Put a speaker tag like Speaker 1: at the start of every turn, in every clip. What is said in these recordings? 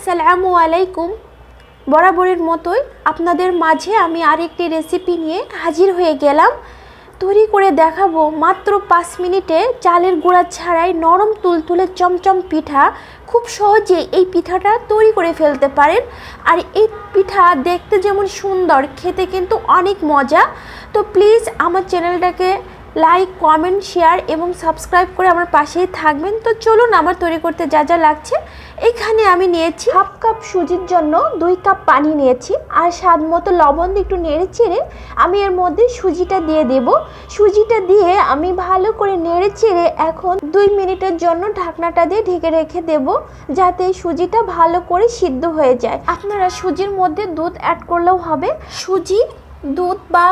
Speaker 1: আসসালামু আলাইকুম। বরাবরের মতোই আপনাদের মাঝে আমি আরেকটি রেসিপি নিয়ে হাজির হয়ে গেলাম। তৈরি করে দেখাবো মাত্র 5 মিনিটে চালের গুঁড়া ছাড়াই নরম তুলতুলে চমচম পিঠা। খুব সহজে এই পিঠাটা তৈরি করে ফেলতে পারেন। আর এই পিঠা দেখতে যেমন সুন্দর, খেতে কিন্তু অনেক মজা। তো প্লিজ আমার চ্যানেলটাকে লাইক, কমেন্ট, শেয়ার এবং সাবস্ক্রাইব করে আমার পাশেই থাকবেন। তো চলুন আমার তৈরি করতে যা যা লাগছে। এখানে আমি নিয়েছি হাফ কাপ সুজির জন্য 2 কাপ পানি নিয়েছি, আর স্বাদ মতো লবণ একটু নেড়ে চেড়ে আমি এর মধ্যে সুজিটা দিয়ে দেব। সুজিটা দিয়ে আমি ভালো করে নেড়ে চেড়ে এখন 2 মিনিটের জন্য ঢাকনাটা দিয়ে ঢেকে রেখে দেব, যাতে সুজিটা ভালো করে সিদ্ধ হয়ে যায়। আপনারা সুজির মধ্যে দুধ অ্যাড করলেও হবে। সুজি, দুধ বা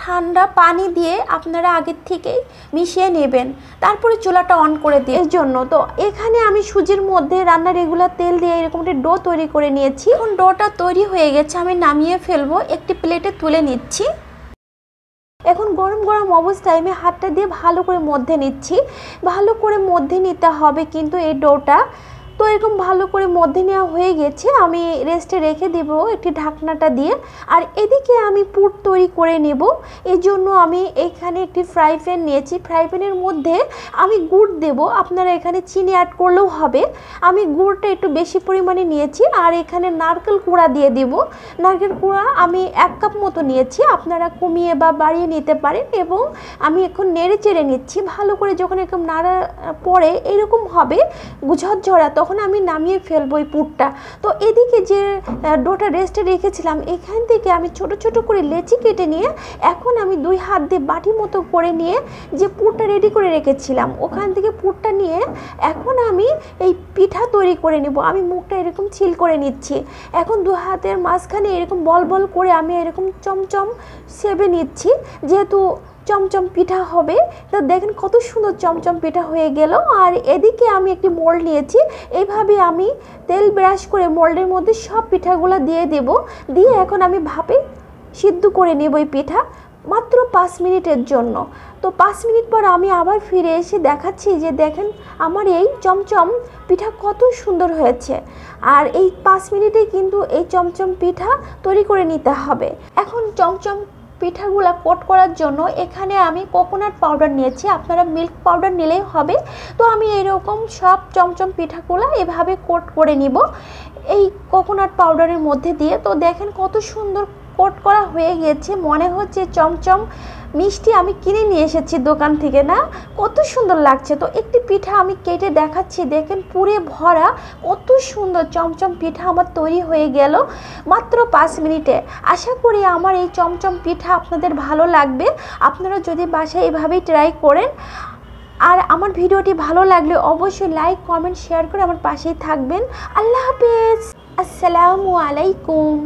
Speaker 1: ঠান্ডা পানি দিয়ে আপনারা আগের থেকেই মিশিয়ে নেবেন, তারপরে চুলাটা অন করে দিয়ে এর জন্য। তো এখানে আমি সুজির মধ্যে রান্নার রেগুলার তেল দিয়ে এরকম একটা ডো তৈরি করে নিয়েছি। এখন ডোটা তৈরি হয়ে গেছে, আমি নামিয়ে ফেলবো, একটি প্লেটে তুলে নিচ্ছি। এখন গরম গরম অবস্থায় আমি হাতটা দিয়ে ভালো করে মধ্যে নিচ্ছি। ভালো করে মধ্যে নিতে হবে কিন্তু এই ডোটা। তো এরকম ভালো করে মধ্যে নেওয়া হয়ে গেছে, আমি রেস্টে রেখে দেব একটি ঢাকনাটা দিয়ে। আর এদিকে আমি পুর তৈরি করে নেব। এই জন্য আমি এখানে একটি ফ্রাই প্যান নিয়েছি। ফ্রাই প্যানের মধ্যে আমি গুড় দেব, আপনারা এখানে চিনি অ্যাড করলেও হবে। আমি গুড়টা একটু বেশি পরিমাণে নিয়েছি। আর এখানে নারকেল কুড়া দিয়ে দেব। নারকেল কুড়া আমি 1 কাপ মতো নিয়েছি, আপনারা কমিয়ে বা বাড়িয়ে নিতে পারেন। এবং আমি এখন নেড়ে চেড়ে নিচ্ছি ভালো করে। যখন এরকম নাড়া পরে এরকম হবে ঝরঝরা, তখন আমি নামিয়ে ফেলবো এই পুরটা। তো এদিকে যে ডোটা রেস্টে রেখেছিলাম, এখান থেকে আমি ছোট ছোট করে লেচি কেটে নিয়ে এখন আমি 2 হাত দিয়ে বাটি মতো করে নিয়ে যে পুরটা রেডি করে রেখেছিলাম ওখান থেকে পুরটা নিয়ে এখন আমি এই পিঠা তৈরি করে নেব। আমি মুখটা এরকম ছিল করে নিচ্ছি। এখন 2 হাতের মাঝখানে এরকম বল বল করে আমি এরকম চমচম সেবে নিচ্ছি, যেহেতু চমচম পিঠা হবে। তো দেখেন কত সুন্দর চমচম পিঠা হয়ে গেল। আর এদিকে আমি একটি মোল্ড নিয়েছি। এইভাবে আমি তেল ব্রাশ করে মোল্ডের মধ্যে সব পিঠাগুলো দিয়ে দেব। দিয়ে এখন আমি ভাপে সিদ্ধ করে নেব এই পিঠা মাত্র 5 মিনিটের জন্য। তো 5 মিনিট পর আমি আবার ফিরে এসে দেখাচ্ছি যে দেখেন আমার এই চমচম পিঠা কত সুন্দর হয়েছে। আর এই 5 মিনিটে কিন্তু এই চমচম পিঠা তৈরি করে নিতে হবে। এখন চমচম পিঠাগুলা কোট করার জন্য এখানে আমি কোকোনাট পাউডার নিয়েছি, আপনারা মিল্ক পাউডার নিলেই হবে। তো আমি এরকম সব চমচম পিঠাগুলো এভাবে কোট করে নিব এই কোকোনাট পাউডারের মধ্যে দিয়ে। তো দেখেন কত সুন্দর কোট করা হয়ে গেছে, মনে হচ্ছে চমচম মিষ্টি আমি কিনে নিয়ে এসেছি দোকান থেকে, না কত সুন্দর লাগছে। তো একটি পিঠা আমি কেটে দেখাচ্ছি, দেখেন পুরে ভরা কত সুন্দর চমচম পিঠা আমার তৈরি হয়ে গেল মাত্র 5 মিনিটে। আশা করি আমার এই চমচম পিঠা আপনাদের ভালো লাগবে। আপনারা যদি বাসায় এভাবেই ট্রাই করেন। আর আমার ভিডিওটি ভালো লাগলে অবশ্যই লাইক, কমেন্ট, শেয়ার করে আমার পাশেই থাকবেন। আল্লাহ হাফেজ, আসসালামু আলাইকুম।